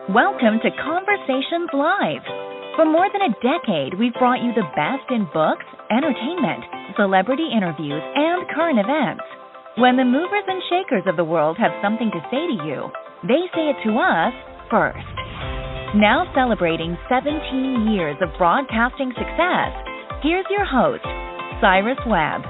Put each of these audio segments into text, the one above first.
Welcome to Conversations Live. For more than a decade, we've brought you the best in books, entertainment, celebrity interviews, and current events. When the movers and shakers of the world have something to say to you, they say it to us first. Now celebrating 17 years of broadcasting success, here's your host, Cyrus Webb.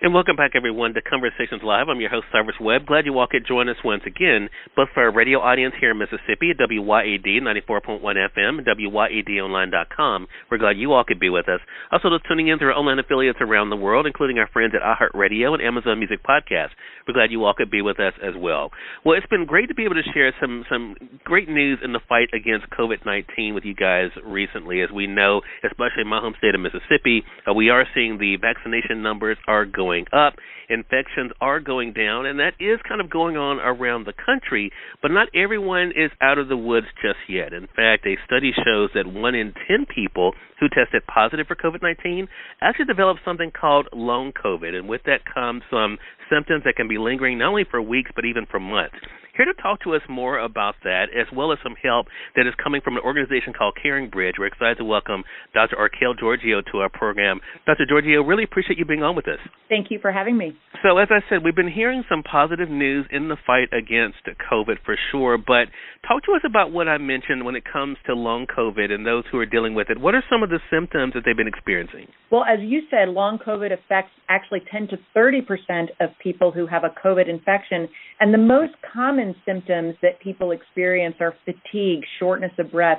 And welcome back, everyone, to Conversations Live. I'm your host, Cyrus Webb. Glad you all could join us once again, both for our radio audience here in Mississippi at WYAD 94.1 FM and WYADonline.com. We're glad you all could be with us. Also, those tuning in through our online affiliates around the world, including our friends at iHeartRadio and Amazon Music Podcast. We're glad you all could be with us as well. Well, it's been great to be able to share some great news in the fight against COVID-19 with you guys recently. As we know, especially in my home state of Mississippi, we are seeing the vaccination numbers are going up, infections are going down, and that is kind of going on around the country, but not everyone is out of the woods just yet. In fact, a study shows that 1 in 10 people who tested positive for COVID-19 actually developed something called long COVID, and with that comes some symptoms that can be lingering not only for weeks but even for months. Here to talk to us more about that, as well as some help that is coming from an organization called Caringbridge, we're excited to welcome Dr. Archelle Georgiou to our program. Dr. Georgiou, really appreciate you being on with us. Thank you for having me. So, as I said, we've been hearing some positive news in the fight against COVID for sure, but talk to us about what I mentioned when it comes to long COVID and those who are dealing with it. What are some of the symptoms that they've been experiencing? Well, as you said, long COVID affects actually 10 to 30% of people who have a COVID infection, and the most common symptoms that people experience are fatigue, shortness of breath,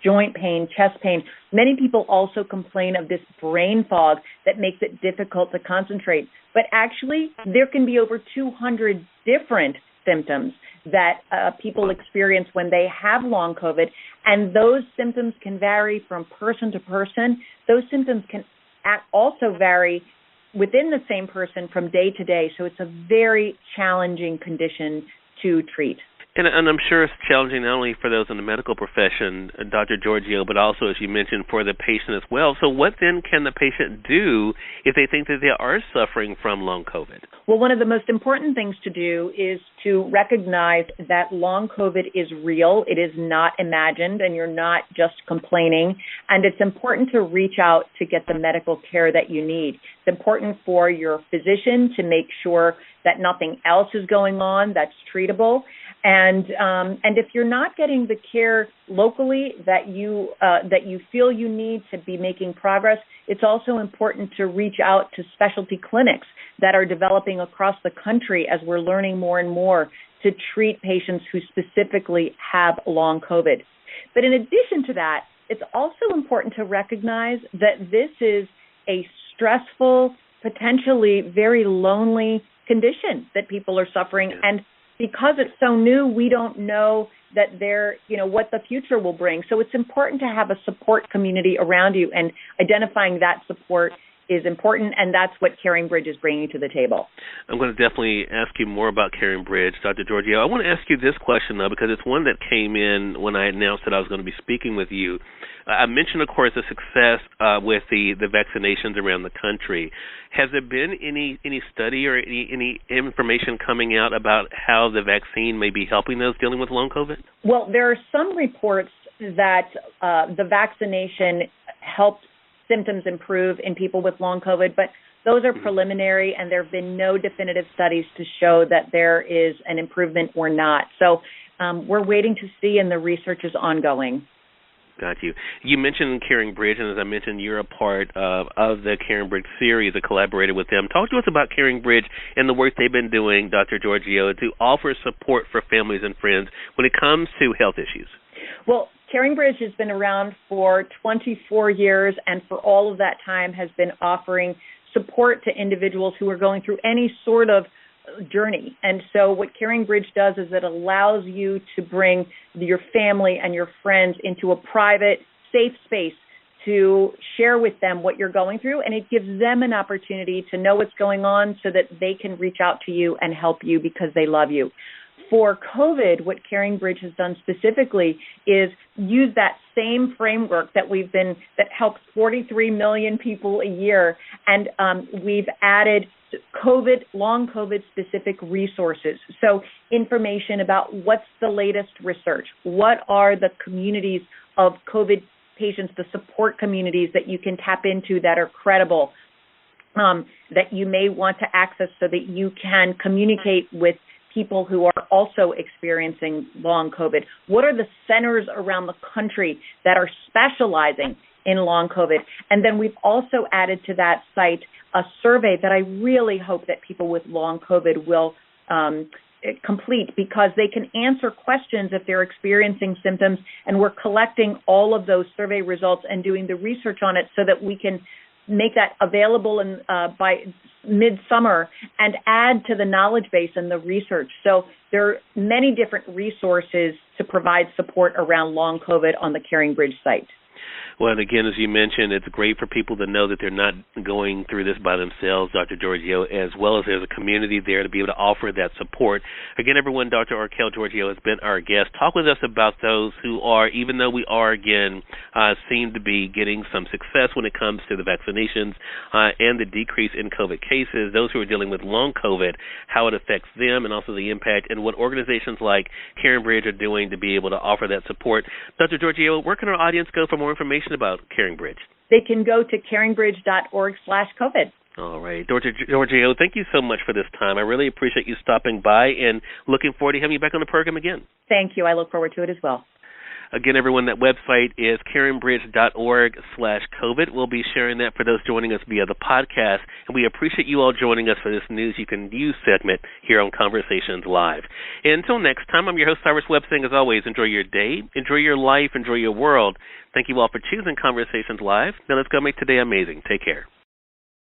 joint pain, chest pain. Many people also complain of this brain fog that makes it difficult to concentrate. But actually, there can be over 200 different symptoms that people experience when they have long COVID, and those symptoms can vary from person to person. Those symptoms can also vary within the same person from day to day, so it's a very challenging condition to treat. And I'm sure it's challenging not only for those in the medical profession, Dr. Georgiou, but also, as you mentioned, for the patient as well. So what then can the patient do if they think that they are suffering from long COVID? Well, one of the most important things to do is to recognize that long COVID is real. It is not imagined, and you're not just complaining. And it's important to reach out to get the medical care that you need. It's important for your physician to make sure that nothing else is going on that's treatable. And if you're not getting the care locally that you feel you need to be making progress, it's also important to reach out to specialty clinics that are developing across the country as we're learning more and more to treat patients who specifically have long COVID. But in addition to that, it's also important to recognize that this is a stressful, potentially very lonely condition that people are suffering, and because it's so new, we don't know that what the future will bring. So it's important to have a support community around you, and identifying that support is important, and that's what Caringbridge is bringing to the table. I'm going to definitely ask you more about Caringbridge, Dr. Georgiou. I want to ask you this question, though, because it's one that came in when I announced that I was going to be speaking with you. I mentioned, of course, the success with the vaccinations around the country. Has there been any study or any information coming out about how the vaccine may be helping those dealing with long COVID? Well, there are some reports that the vaccination helped symptoms improve in people with long COVID, but those are preliminary, and there have been no definitive studies to show that there is an improvement or not. So we're waiting to see, and the research is ongoing. Got you. You mentioned Caringbridge, and as I mentioned, you're a part of the Caringbridge series, a collaborator with them. Talk to us about Caringbridge and the work they've been doing, Dr. Georgiou, to offer support for families and friends when it comes to health issues. Well, Caringbridge has been around for 24 years, and for all of that time has been offering support to individuals who are going through any sort of journey. And so what Caringbridge does is it allows you to bring your family and your friends into a private, safe space to share with them what you're going through, and it gives them an opportunity to know what's going on so that they can reach out to you and help you because they love you. For COVID, what Caringbridge has done specifically is use that same framework that helps 43 million people a year, and we've added long COVID specific resources. So information about what's the latest research, what are the communities of COVID patients, the support communities that you can tap into that are credible, that you may want to access so that you can communicate with people who are also experiencing long COVID. What are the centers around the country that are specializing in long COVID? And then we've also added to that site a survey that I really hope that people with long COVID will complete, because they can answer questions if they're experiencing symptoms, and we're collecting all of those survey results and doing the research on it so that we can make that available by midsummer and add to the knowledge base and the research. So there are many different resources to provide support around long COVID on the Caringbridge site. Well, and again, as you mentioned, it's great for people to know that they're not going through this by themselves, Dr. Georgiou, as well as there's a community there to be able to offer that support. Again, everyone, Dr. Archelle Georgiou has been our guest. Talk with us about those who are, even though we are, again, seem to be getting some success when it comes to the vaccinations and the decrease in COVID cases, those who are dealing with long COVID, how it affects them and also the impact, and what organizations like Caringbridge are doing to be able to offer that support. Dr. Georgiou, where can our audience go for more information about Caringbridge? They can go to caringbridge.org/COVID. All right. Dr. Georgiou, thank you so much for this time. I really appreciate you stopping by and looking forward to having you back on the program again. Thank you. I look forward to it as well. Again, everyone, that website is caringbridge.org/COVID. We'll be sharing that for those joining us via the podcast, and we appreciate you all joining us for this News You Can Use segment here on Conversations Live. And until next time, I'm your host, Cyrus Webb, saying, as always, enjoy your day, enjoy your life, enjoy your world. Thank you all for choosing Conversations Live. Now let's go make today amazing. Take care.